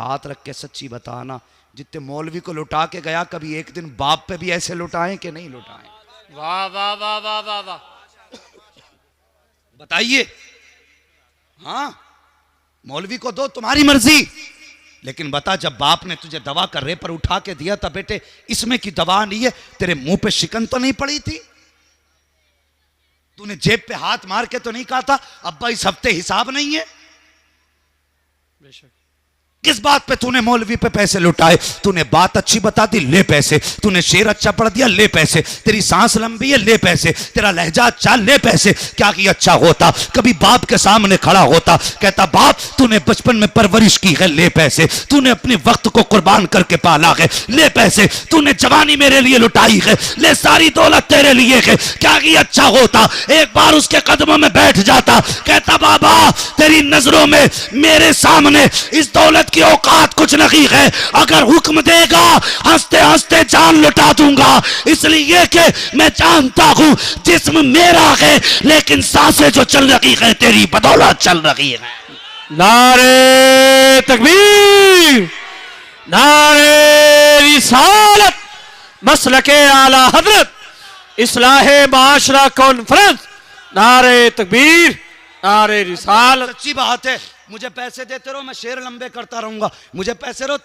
हाथ रख के सच्ची बताना, जितने मौलवी को लुटा के गया कभी एक दिन बाप पे भी ऐसे लुटाएं कि नहीं लुटाएं? वाह वाह वाह वाह वाह वाह, बताइए। हाँ, मौलवी को दो, तुम्हारी मर्जी, लेकिन बता जब बाप ने तुझे दवा का रेपर उठा के दिया था, बेटे इसमें की दवा नहीं है, तेरे मुंह पे शिकन तो नहीं पड़ी थी? तूने जेब पे हाथ मार के तो नहीं कहा था अब्बा इस हफ्ते हिसाब नहीं है? बेशक। किस बात पे तूने मौलवी पे पैसे लुटाए? तूने बात अच्छी बता दी, ले पैसे। तूने शेर अच्छा पढ़ दिया, ले पैसे। तेरी सांस लंबी है, ले पैसे। तेरा लहजा अच्छा, ले पैसे। क्या कि अच्छा होता कभी बाप के सामने खड़ा होता, कहता बाप तूने बचपन में परवरिश की है, ले पैसे। तूने अपने वक्त को कुर्बान करके पाला है, ले पैसे। तूने जवानी मेरे लिए लुटाई है, ले सारी दौलत तेरे लिए है। क्या कि अच्छा होता एक बार उसके कदमों में बैठ जाता, कहता बाबा तेरी नजरों में मेरे सामने इस दौलत की औकात कुछ नहीं है, अगर हुक्म देगा हंसते हंसते जान लुटा दूंगा, इसलिए कि मैं जानता हूं जिस्म मेरा है लेकिन सांसें जो चल रही है तेरी बदौलत चल रही है। नारे तकबीर, नारे रिसालत, मसलके आला हजरत, इस्लाहे माशरा कॉन्फ्रेंस, नारे तकबीर, नारे रिसालत। सच्ची बात है, मुझे पैसे देते रहो, मैं शेर लंबे करता रहूंगा। मुझे पैसे रहो,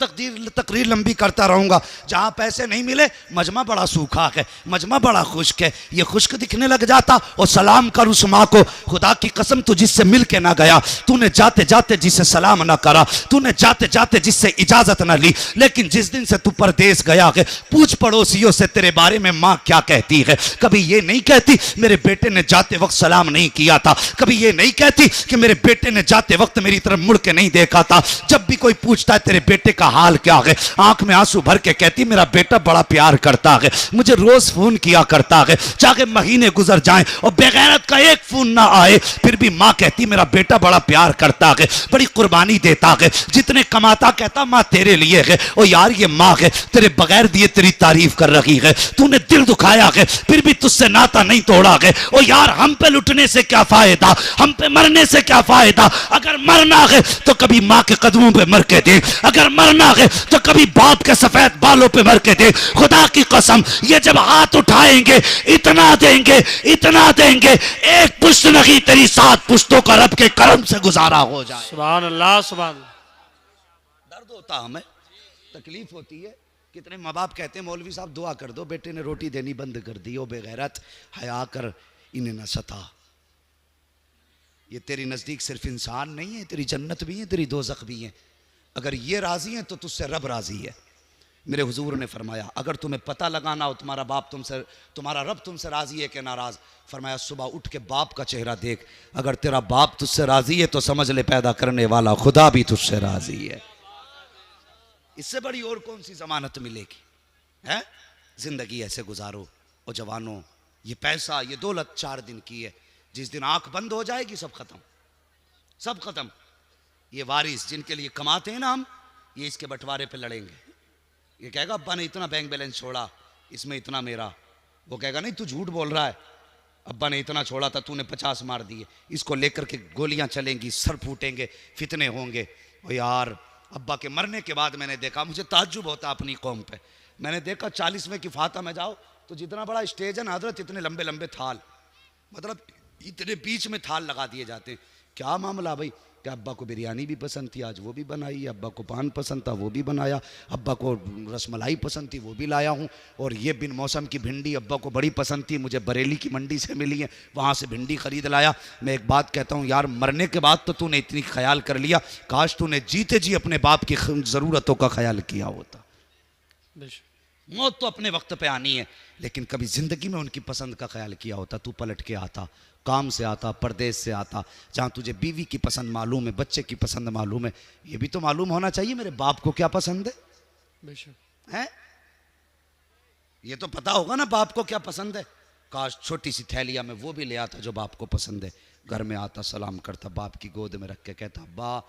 तकरीर लंबी करता रहूंगा। जहां पैसे नहीं मिले, मजमा बड़ा सूखा है, मजमा बड़ा खुश्क है, ये खुश्क दिखने लग जाता। और सलाम कर उस माँ को, खुदा की कसम तू जिससे मिल के ना गया, तूने जाते जाते जिससे सलाम ना करा, तूने जाते जाते जिससे इजाजत ना ली, लेकिन जिस दिन से तू परदेश गया है, पूछ पड़ोसियों से तेरे बारे में माँ क्या कहती है। कभी ये नहीं कहती मेरे बेटे ने जाते वक्त सलाम नहीं किया था, कभी ये नहीं कहती कि मेरे बेटे ने जाते वक्त मेरी तरफ मुड़ के नहीं देखा था। जब भी कोई पूछता है तेरे बेटे का हाल क्या है, आंख में आंसू भर के कहती मेरा बेटा बड़ा प्यार करता है, मुझे रोज फोन किया करता है, चाहे महीने गुजर जाएं और बेगैरत का एक फोन ना आए फिर भी माँ कहती मेरा बेटा बड़ा प्यार करता है, बड़ी कुर्बानी देता है, जितने कमाता कहता माँ तेरे लिए है। और यार ये माँ है तेरे बगैर दिए तेरी तारीफ कर रही है, तूने दिल दुखाया है फिर भी तुझसे नाता नहीं तोड़ा है। और यार हम पे लुटने से क्या फायदा, हम पे मरने से क्या फायदा, अगर मरना है तो कभी माँ के कदमों पे मर के दे, अगर मरना है तो कभी बाप के सफेद बालों पे मर के दे। खुदा की कसम ये जब हाथ उठाएंगे इतना देंगे, इतना देंगे, एक पुश्त नहीं तेरी 7 पुश्तों का रब के करम से गुजारा हो जाए। सुभान अल्लाह, सुभान। दर्द होता हमें, तकलीफ होती है। कितने माँ बाप कहते हैं मौलवी साहब दुआ कर दो, बेटे ने रोटी देनी बंद कर दी, ओ बेगैरत हया कर, इन्हें न सता। ये तेरी नज़दीक सिर्फ इंसान नहीं है, तेरी जन्नत भी है, तेरी दोज़ख भी है। अगर ये राज़ी है तो तुझसे रब राज़ी है। मेरे हुजूर ने फरमाया अगर तुम्हें पता लगाना हो तुम्हारा बाप तुमसे, तुम्हारा रब तुमसे राज़ी है कि नाराज़, फरमाया सुबह उठ के बाप का चेहरा देख, अगर तेरा बाप तुझसे राज़ी है तो समझ ले पैदा करने वाला खुदा भी तुझसे राज़ी है। इससे बड़ी और कौन सी जमानत मिलेगी? है जिंदगी ऐसे गुजारो। और जवानों ये पैसा ये दौलत 4 दिन की है, जिस दिन आंख बंद हो जाएगी सब खत्म, सब खत्म। ये वारिस जिनके लिए कमाते हैं ना हम, ये इसके बंटवारे पे लड़ेंगे। ये कहेगा अब्बा ने इतना बैंक बैलेंस छोड़ा, इसमें इतना मेरा। वो कहेगा नहीं तू झूठ बोल रहा है, अब्बा ने इतना छोड़ा था, तूने 50 मार दिए। इसको लेकर के गोलियां चलेंगी, सर फूटेंगे, फितने होंगे। और यार अब्बा के मरने के बाद मैंने देखा, मुझे ताज्जुब होता अपनी कौम पे, मैंने देखा 40वें की फाता में जाओ तो जितना बड़ा स्टेज है ना हजरत, इतने लंबे लंबे थाल, मतलब इतने बीच में थाल लगा दिए जाते हैं। क्या मामला भाई? कि अब्बा को बिरयानी भी पसंद थी, आज वो भी बनाई, अब्बा को पान पसंद था वो भी बनाया, अब्बा को रसमलाई पसंद थी वो भी लाया हूँ, और ये बिन मौसम की भिंडी अब्बा को बड़ी पसंद थी, मुझे बरेली की मंडी से मिली है, वहाँ से भिंडी खरीद लाया। मैं एक बात कहता हूँ यार, मरने के बाद तो तूने इतनी ख्याल कर लिया, काश तूने जीते जी अपने बाप की ज़रूरतों का ख्याल किया होता। मौत तो अपने वक्त पे आनी है, लेकिन कभी ज़िंदगी में उनकी पसंद का ख्याल किया होता, तू पलट के आता, काम से आता, परदेश से आता, जहाँ तुझे बीवी की पसंद मालूम है, बच्चे की पसंद मालूम है, ये भी तो मालूम होना चाहिए मेरे बाप को क्या पसंद है। बेशक है, ये तो पता होगा ना बाप को क्या पसंद है। काश छोटी सी थैलिया में वो भी ले आता जो बाप को पसंद है। घर में आता, सलाम करता, बाप की गोद में रख के कहता अब्बा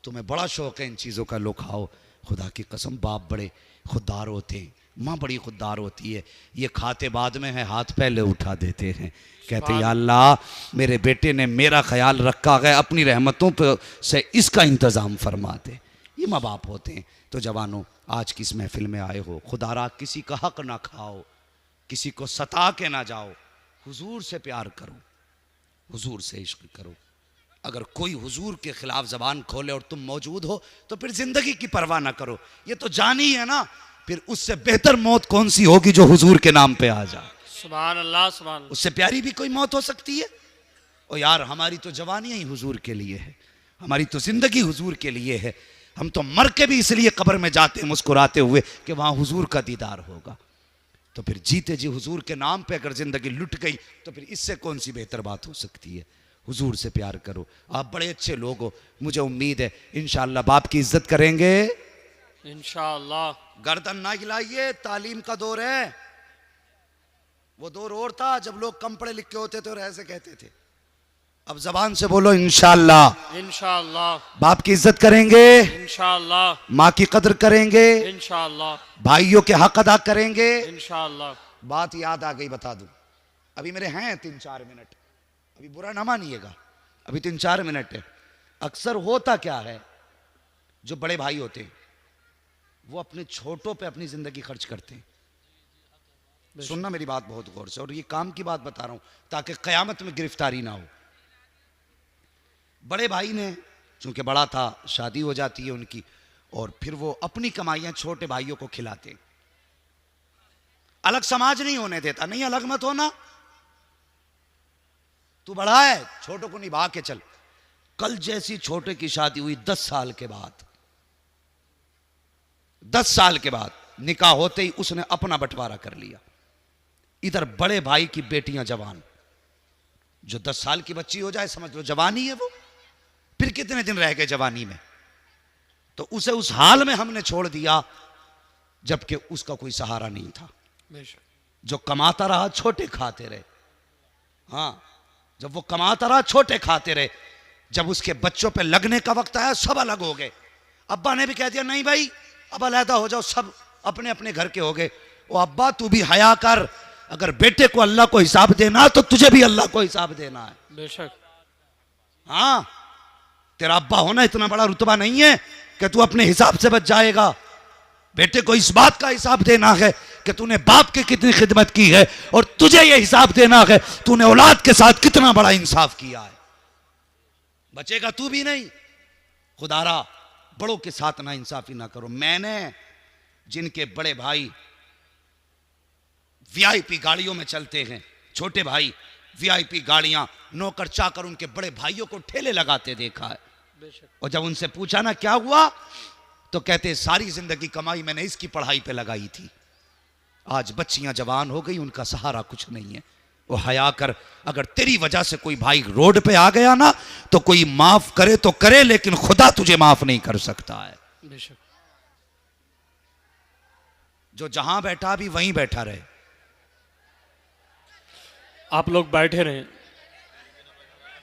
तुम्हें बड़ा शौक है इन चीज़ों का, लो खाओ। खुदा की कसम बाप बड़े खुददार होते हैं, माँ बड़ी खुददार होती है। ये खाते बाद में है, हाथ पहले उठा देते हैं, कहते या अल्लाह मेरे बेटे ने मेरा ख्याल रखा है, अपनी रहमतों पे से इसका इंतज़ाम फरमा दे। ये माँ बाप होते हैं। तो जवानों, आज किस महफिल में आए हो, खुदारा किसी का हक ना खाओ, किसी को सता के ना जाओ, हुजूर से प्यार करो, हुजूर से इश्क करो। अगर कोई हुजूर के खिलाफ जबान खोले और तुम मौजूद हो तो फिर जिंदगी की परवाह ना करो, ये तो जान ही है ना। फिर उससे बेहतर मौत कौन सी होगी जो हुजूर के नाम पे आ जाए। सुभान अल्लाह, सुभान अल्लाह। उससे प्यारी भी कोई मौत हो सकती है? ओ यार, हमारी तो जवानी ही हुजूर के लिए है, हमारी तो जिंदगी हुजूर के लिए है। हम तो मर के भी इसलिए कब्र में जाते हैं मुस्कुराते हुए कि वहां हुजूर का दीदार होगा। तो फिर जीते जी हुजूर के नाम पे अगर जिंदगी लुट गई तो फिर इससे कौन सी बेहतर बात हो सकती है। हुजूर से प्यार करो। आप बड़े अच्छे लोग हो, मुझे उम्मीद है इंशाअल्लाह बाप की इज्जत करेंगे इंशाअल्लाह। गर्दन ना हिलाइए, तालीम का दौर है। वो दौर और था जब लोग कम पढ़े लिखे होते थे और ऐसे कहते थे। अब जबान से बोलो इंशाअल्लाह। इंशाअल्लाह। बाप की इज्जत करेंगे, इंशाअल्लाह। माँ की कदर करेंगे, इंशाअल्लाह। भाइयों के हक अदा करेंगे। इंशाअल्लाह। बात याद आ गई, बता दूं, अभी मेरे हैं 3-4 मिनट, अभी बुरा ना मानिएगा, अभी 3-4 मिनट है। अक्सर होता क्या है, जो बड़े भाई होते हैं वो अपने छोटों पे अपनी जिंदगी खर्च करते हैं। सुनना मेरी बात बहुत गौर से, और ये काम की बात बता रहा हूं ताकि कयामत में गिरफ्तारी ना हो। बड़े भाई ने चूंकि बड़ा था, शादी हो जाती है उनकी, और फिर वो अपनी कमाइयां छोटे भाइयों को खिलाते। अलग समाज नहीं होने देता, नहीं अलग मत होना, तू बड़ा है, छोटों को निभा के चल। कल जैसी छोटे की शादी हुई 10 साल के बाद, 10 साल के बाद निकाह होते ही उसने अपना बंटवारा कर लिया। इधर बड़े भाई की बेटियां जवान, जो 10 साल की बच्ची हो जाए समझ लो जवानी है वो, फिर कितने दिन रह गए जवानी में, तो उसे उस हाल में हमने छोड़ दिया जबकि उसका कोई सहारा नहीं था। जो कमाता रहा छोटे खाते रहे, हाँ, जब वो कमाता रहा छोटे खाते रहे, जब उसके बच्चों पे लगने का वक्त आया सब अलग हो गए। अब्बा ने भी कह दिया नहीं भाई अब अलहदा हो जाओ, सब अपने अपने घर के हो गए। ओ अब्बा तू भी हया कर, अगर बेटे को अल्लाह को हिसाब देना तो तुझे भी अल्लाह को हिसाब देना है। बेशक। हाँ, तेरा अब्बा होना इतना बड़ा रुतबा नहीं है कि तू अपने हिसाब से बच जाएगा। बेटे को इस बात का हिसाब देना है कि तूने बाप की कितनी खिदमत की है, और तुझे यह हिसाब देना है तूने औलाद के साथ कितना बड़ा इंसाफ किया है। बचेगा तू भी नहीं। खुदारा बड़ों के साथ ना इंसाफी ना करो। मैंने जिनके बड़े भाई वीआईपी गाड़ियों में चलते हैं, छोटे भाई वीआईपी गाड़ियां, नौकर चाकर उनके बड़े भाइयों को ठेले लगाते देखा है। और जब उनसे पूछा ना क्या हुआ, तो कहते सारी जिंदगी कमाई मैंने इसकी पढ़ाई पे लगाई थी, आज बच्चियां जवान हो गई, उनका सहारा कुछ नहीं है। वो हया कर, अगर तेरी वजह से कोई भाई रोड पे आ गया ना तो कोई माफ करे तो करे, लेकिन खुदा तुझे माफ नहीं कर सकता है। जो जहां बैठा भी वहीं बैठा रहे। आप लोग बैठे रहें।